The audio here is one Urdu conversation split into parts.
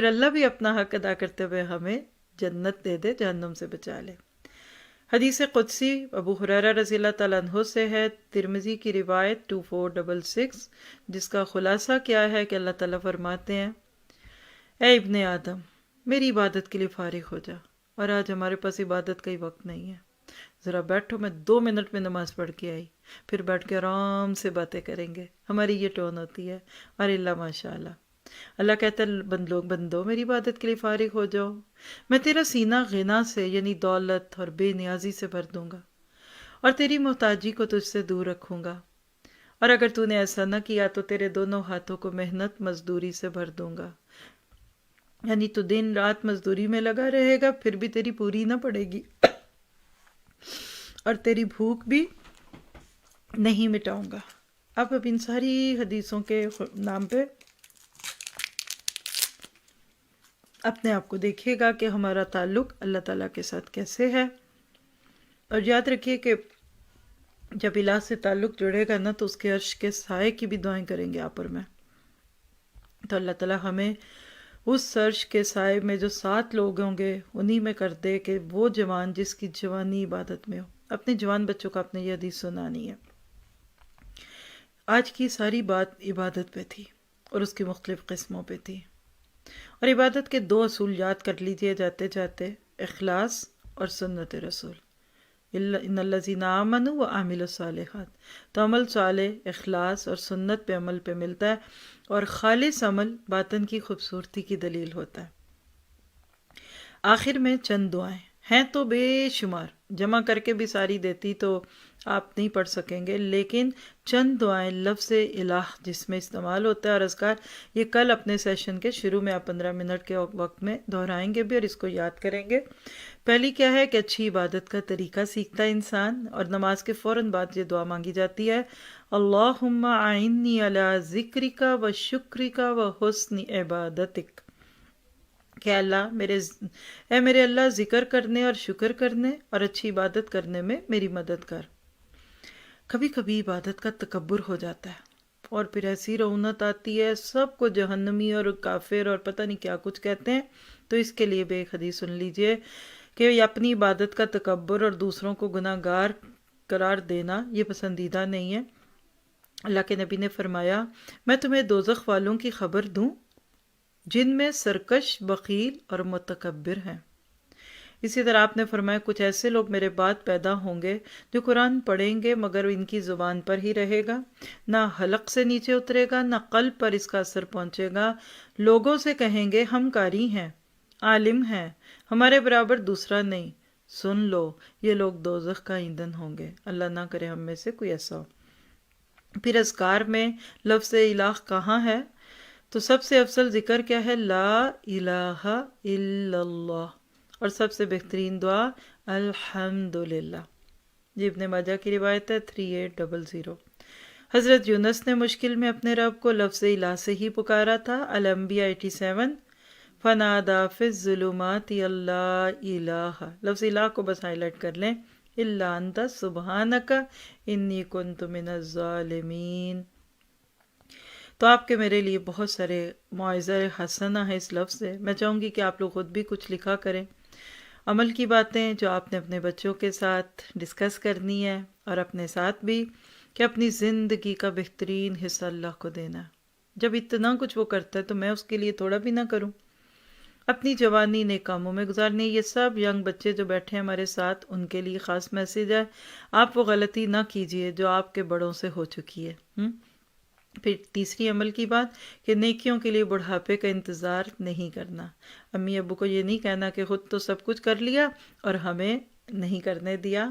پھر اللہ بھی اپنا حق ادا کرتے ہوئے ہمیں جنت دے دے، جہنم سے بچا لے۔ حدیث قدسی ابو ہریرہ رضی اللہ تعالیٰ عنہ سے ہے، ترمذی کی روایت 2466، جس کا خلاصہ کیا ہے کہ اللہ تعالیٰ فرماتے ہیں: اے ابن آدم، میری عبادت کے لیے فارغ ہو جا۔ اور آج ہمارے پاس عبادت کا ہی وقت نہیں ہے۔ ذرا بیٹھو، میں 2 منٹ میں نماز پڑھ کے آئی، پھر بیٹھ کے آرام سے باتیں کریں گے۔ ہماری یہ ٹون ہوتی ہے، اور اللہ ماشاء اللہ۔ اللہ کہتا ہے بندو میری عبادت کے لیے فارغ ہو جاؤ، میں تیرا سینہ غنا سے یعنی دولت اور بے نیازی سے بھر دوں گا، اور تیری محتاجی کو تجھ سے دور رکھوں گا، اور اگر تو نے ایسا نہ کیا تو تیرے دونوں ہاتھوں کو محنت مزدوری سے بھر دوں گا، یعنی تو دن رات مزدوری میں لگا رہے گا، پھر بھی تیری پوری نہ پڑے گی، اور تیری بھوک بھی نہیں مٹاؤں گا۔ اب ان ساری حدیثوں کے نام پہ اپنے آپ کو دیکھیے گا کہ ہمارا تعلق اللہ تعالیٰ کے ساتھ کیسے ہے، اور یاد رکھیے کہ جب الہ سے تعلق جڑے گا نا تو اس کے عرش کے سائے کی بھی دعائیں کریں گے آپ اور میں۔ تو اللہ تعالیٰ ہمیں اس عرش کے سائے میں جو 7 لوگ ہوں گے انہی میں کر دے کہ وہ جوان جس کی جوانی عبادت میں ہو۔ اپنے جوان بچوں کو آپ نے یہ حدیث سنانی ہے۔ آج کی ساری بات عبادت پہ تھی اور اس کی مختلف قسموں پہ تھی، اور عبادت کے 2 اصول یاد کر لیجئے جاتے جاتے: اخلاص اور سنت رسول۔ ان الذین آمنوا وعملوا الصالحات، تو عمل صالح اخلاص اور سنت پہ عمل پہ ملتا ہے، اور خالص عمل باطن کی خوبصورتی کی دلیل ہوتا ہے۔ آخر میں چند دعائیں ہیں تو بے شمار، جمع کر کے بھی ساری دیتی تو آپ نہیں پڑھ سکیں گے، لیکن چند دعائیں لفظ الہ جس میں استعمال ہوتا ہے اور اذکار، یہ کل اپنے سیشن کے شروع میں آپ 15 منٹ کے وقت میں دہرائیں گے بھی اور اس کو یاد کریں گے۔ پہلی کیا ہے کہ اچھی عبادت کا طریقہ سیکھتا ہے انسان، اور نماز کے فوراً بعد یہ دعا مانگی جاتی ہے: اللہم اعنی علی ذکرک و شکرک و حسن عبادتک، کہ اللہ میرے اللہ ذکر کرنے اور شکر کرنے اور اچھی عبادت کرنے میں میری مدد کر۔ کبھی کبھی عبادت کا تکبر ہو جاتا ہے اور پھر ایسی رعونت آتی ہے، سب کو جہنمی اور کافر اور پتہ نہیں کیا کچھ کہتے ہیں، تو اس کے لیے بھی ایک حدیث سن لیجئے کہ اپنی عبادت کا تکبر اور دوسروں کو گناہ گار قرار دینا یہ پسندیدہ نہیں ہے۔ اللہ کے نبی نے فرمایا: میں تمہیں دوزخ والوں کی خبر دوں جن میں سرکش، بخیل اور متکبر ہیں۔ اسی طرح آپ نے فرمایا: کچھ ایسے لوگ میرے بعد پیدا ہوں گے جو قرآن پڑھیں گے مگر ان کی زبان پر ہی رہے گا، نہ حلق سے نیچے اترے گا، نہ قلب پر اس کا اثر پہنچے گا۔ لوگوں سے کہیں گے ہم قاری ہیں، عالم ہیں، ہمارے برابر دوسرا نہیں۔ سن لو، یہ لوگ دوزخ کا ایندھن ہوں گے۔ اللہ نہ کرے ہم میں سے کوئی ایسا ہو۔ پھر اذکار میں لفظ الہ کہاں ہے؟ تو سب سے افضل ذکر کیا ہے؟ لا الہ الا اللہ، اور سب سے بہترین دعا الحمدللہ۔ یہ ابن ماجہ کی روایت ہے 3800۔ حضرت یونس نے مشکل میں اپنے رب کو لفظ الہ سے ہی پکارا تھا، الانبیاء 87۔ فنادا فی الظلمات اللہ الہ، لفظ الہ کو بس ہائی لائٹ کر لیں: الا انت سبحانک انی کنت من الظالمین۔ تو آپ کے میرے لیے بہت سارے موعظہ حسنہ ہے اس لفظ سے۔ میں چاہوں گی کہ آپ لوگ خود بھی کچھ لکھا کریں، عمل کی باتیں جو آپ نے اپنے بچوں کے ساتھ ڈسکس کرنی ہے، اور اپنے ساتھ بھی کہ اپنی زندگی کا بہترین حصہ اللہ کو دینا۔ جب اتنا کچھ وہ کرتا ہے تو میں اس کے لیے تھوڑا بھی نہ کروں؟ اپنی جوانی نیک کاموں میں گزارنی۔ یہ سب ینگ بچے جو بیٹھے ہیں ہمارے ساتھ، ان کے لیے خاص میسیج ہے: آپ وہ غلطی نہ کیجئے جو آپ کے بڑوں سے ہو چکی ہے۔ پھر تیسری عمل کی بات کہ نیکیوں کے لیے بڑھاپے کا انتظار نہیں کرنا۔ امی ابو کو یہ نہیں کہنا کہ خود تو سب کچھ کر لیا اور ہمیں نہیں کرنے دیا۔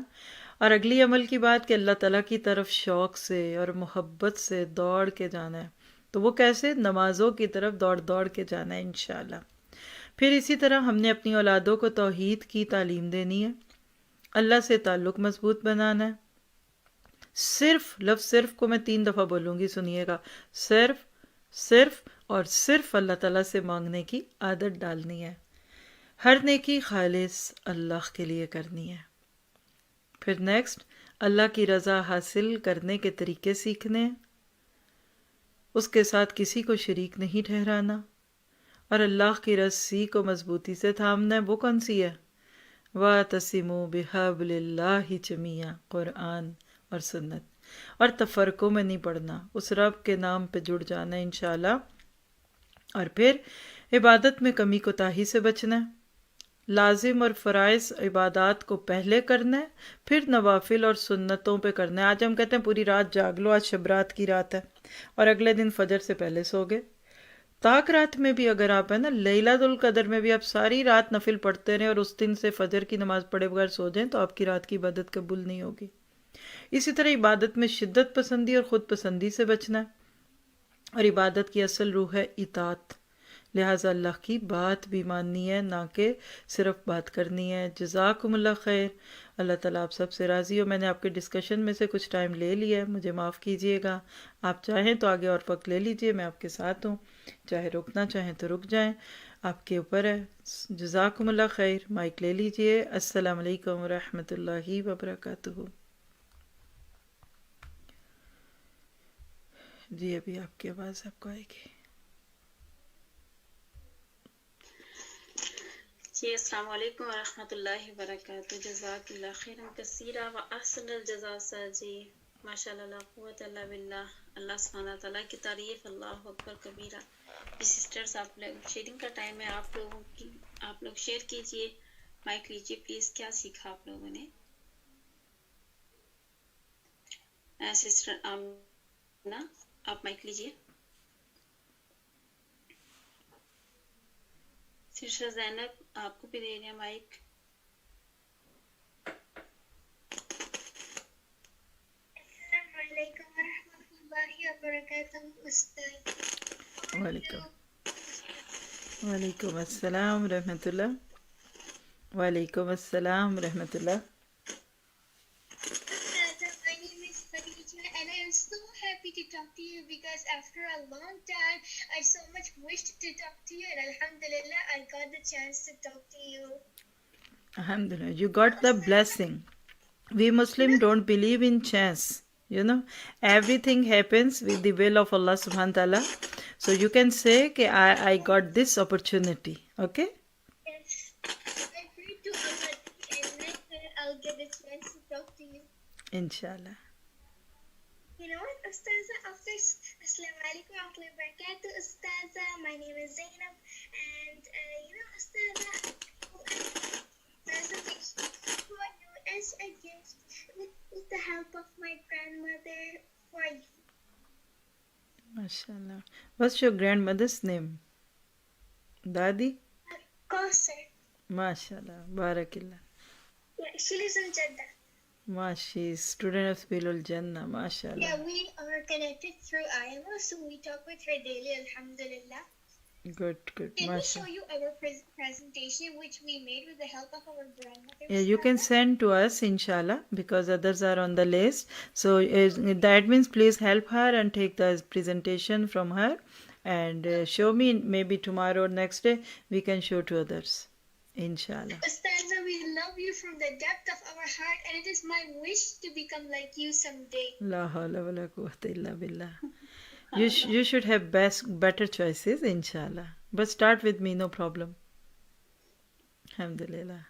اور اگلی عمل کی بات کہ اللہ تعالیٰ کی طرف شوق سے اور محبت سے دوڑ کے جانا ہے۔ تو وہ کیسے؟ نمازوں کی طرف دوڑ دوڑ کے جانا ہے انشاءاللہ۔ پھر اسی طرح ہم نے اپنی اولادوں کو توحید کی تعلیم دینی ہے، اللہ سے تعلق مضبوط بنانا ہے۔ صرف لفظ صرف کو میں 3 دفعہ بولوں گی، سنیے گا: صرف، صرف اور صرف اللہ تعالیٰ سے مانگنے کی عادت ڈالنی ہے۔ ہر نیکی خالص اللہ کے لیے کرنی ہے۔ پھر نیکسٹ، اللہ کی رضا حاصل کرنے کے طریقے سیکھنے، اس کے ساتھ کسی کو شریک نہیں ٹھہرانا، اور اللہ کی رسی کو مضبوطی سے تھامنا ہے. وہ کون سی ہے؟ وَاعْتَصِمُوا بِحَبْلِ اللَّهِ جَمِيعًا، قرآن اور سنت. اور تفرقوں میں نہیں پڑنا، اس رب کے نام پہ جڑ جانا ہے انشاءاللہ. اور پھر عبادت میں کمی کوتاہی سے بچنا ہے. لازم اور فرائض عبادات کو پہلے کرنا ہے، پھر نوافل اور سنتوں پہ کرنا ہے. آج ہم کہتے ہیں پوری رات جاگ لو، آج شب رات کی رات ہے، اور اگلے دن فجر سے پہلے سو گئے. تاک رات میں بھی اگر آپ ہیں نا، لیلۃ القدر میں بھی آپ ساری رات نفل پڑھتے رہیں اور اس دن سے فجر کی نماز پڑھے بغیر سو جائیں تو آپ کی رات کی عبادت قبول نہیں ہوگی. اسی طرح عبادت میں شدت پسندی اور خود پسندی سے بچنا ہے. اور عبادت کی اصل روح ہے اطاعت، لہٰذا اللہ کی بات بھی ماننی ہے، نہ کہ صرف بات کرنی ہے. جزاکم اللہ خیر. اللہ تعالیٰ آپ سب سے راضی ہو. میں نے آپ کے ڈسکشن میں سے کچھ ٹائم لے لیا ہے، مجھے معاف کیجیے گا. آپ چاہیں تو آگے اور وقت لے لیجیے، میں آپ کے ساتھ ہوں. چاہے رکنا چاہیں تو رک جائیں، آپ کے اوپر ہے. جزاکم اللہ خیر. مائک لے لیجیے. السلام علیکم ورحمۃ اللہ وبرکاتہ. جی ابھی آپ کی آواز آپ کو آئے گی. جی السلام علیکم ورحمۃ اللہ وبرکاتہ. جزاک اللہ خیرا کثیرا و احسن الجزاء سر جی. ماشاء اللہ لا قوت الا باللہ. اللہ سبحانہ تعالیٰ کی تعریف. اللہ اکبر کبیرہ. جی سسٹرز، آپ لوگ شیئرنگ کا ٹائم ہے، آپ لوگ شیئر کیجئے. مائک لیجئے پلیز. کیا سیکھا آپ لوگوں نے؟ سسٹر آمنہ، آپ مائک لیجئے. سسٹر زینب، آپ کو بھی دے رہے ہیں مائک. السلام علیکم ورحمۃ اللہ وبرکاتہ. استاذ وعلیکم السلام ورحمۃ اللہ. وعلیکم السلام ورحمۃ اللہ. My name is Khadija and I am so happy to talk to you because after a long time I so much wished to talk to you and Alhamdulillah I got the chance to talk to you. Alhamdulillah, you got the blessing. We Muslim don't believe in chance. You know, everything happens with the will of Allah subhanahu wa ta'ala. So you can say that I got this opportunity. Okay? Yes, I pray to Allah and next time I'll get the chance to talk to you. Inshallah. You know what, Ustaza? Assalamu alaikum wa rahmatullahi wa barakatuh, Ustaza. My name is Zainab. And, Ustaza, presentation for you as a gift with the help of my grandmother for you. MashaAllah. What's your grandmother's name? Dadi? Kausar. MashaAllah. Barakallah. Yeah, she lives in Jeddah. She's student of Bilul Jannah. MashaAllah. Yeah, we are connected through IMO, so we talk with her daily, alhamdulillah. Good. Can we show MashaAllah. you our presentation which we made with the help of our grandmother? Yeah, you can send to us, inshallah, because others are on the list. So the admins, please help her and take the presentation from her and show me. Maybe tomorrow or next day we can show to others, inshallah. Ustaza, we love you from the depth of our heart, and it is my wish to become like you someday. La hawla wa la quwwata illa billah. You should have better choices, inshallah. But start with me, no problem. Alhamdulillah.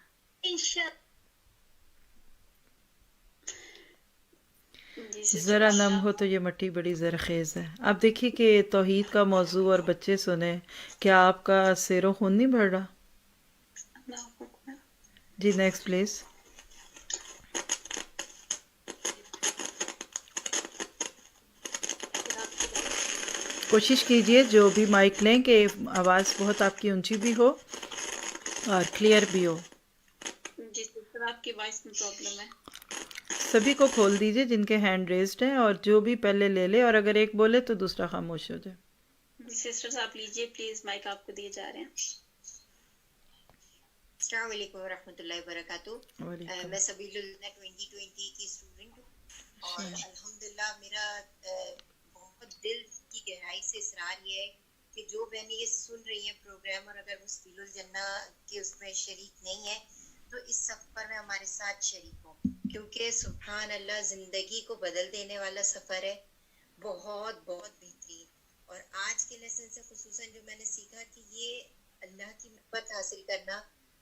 Inshallah. ذرا نم ہو تو یہ مٹی بڑی زرخیز ہے. آپ دیکھیے کہ توحید کا موضوع اور بچے سنیں، کیا آپ کا سیر و خون نہیں بڑھ رہا؟ جی نیکسٹ پلیز. کوشش کیجئے جو بھی مائک لیں کہ آواز بہت آپ کی اونچی بھی ہو اور کلیئر بھی ہو. جی سر، آپ کی وائس میں پرابلم ہے. سبھی کو کھول دیجئے جن کے ہینڈ ریزڈ ہیں، اور جو بھی پہلے لے لے، اور اگر ایک بولے تو دوسرا خاموش ہو جائے. سسٹرز آپ لیجئے پلیز، مائک آپ کو دیے جا رہے ہیں. السلام علیکم ورحمۃ اللہ وبرکاتہ. میں سبیل الجنہ 2020 کی اسٹوڈنٹ ہوں، اور الحمدللہ میرا بہت دل کی گہرائی سے اصرار یہ ہے کہ جو بہنیں یہ سن رہی ہیں پروگرام، اور اگر وہ سبیل الجنہ کے اس میں شریک نہیں ہے تو اس سفر میں ہمارے ساتھ شریک ہوں، کیونکہ سبحان اللہ زندگی کو بدل دینے والا سفر ہے، بہت بہت بہترین. اور آج کے لیسن سے خصوصاً جو میں نے سیکھا کہ یہ اللہ کی محبت حاصل کرنا،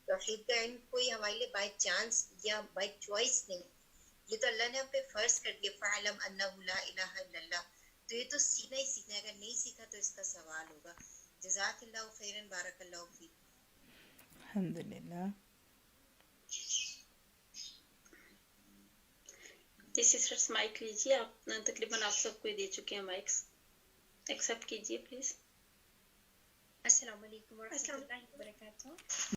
توحید کا علم کوئی ہمارے لیے بائی چانس یا بائی چوائس نہیں، یہ تو اللہ نے ہم پہ فرض کر دیا، فَعْلَمْ أَنَّهُ لَا إِلَهَ إِلَّا اللَّهُ، تو یہ تو سیکھنا ہی سیکھنا ہے، اگر نہیں سیکھا تو اس کا سوال ہوگا. جزاک اللہ خیراً، بارک اللہ فیک. الحمدللہ. جی سسٹرس مائک لیجیے، آپ تقریباً آپ سب کو دے چکے ہیں مائکس، ایکسیپٹ کیجیے پلیز. السلام علیکم ورحمۃ اللہ وبرکاتہ.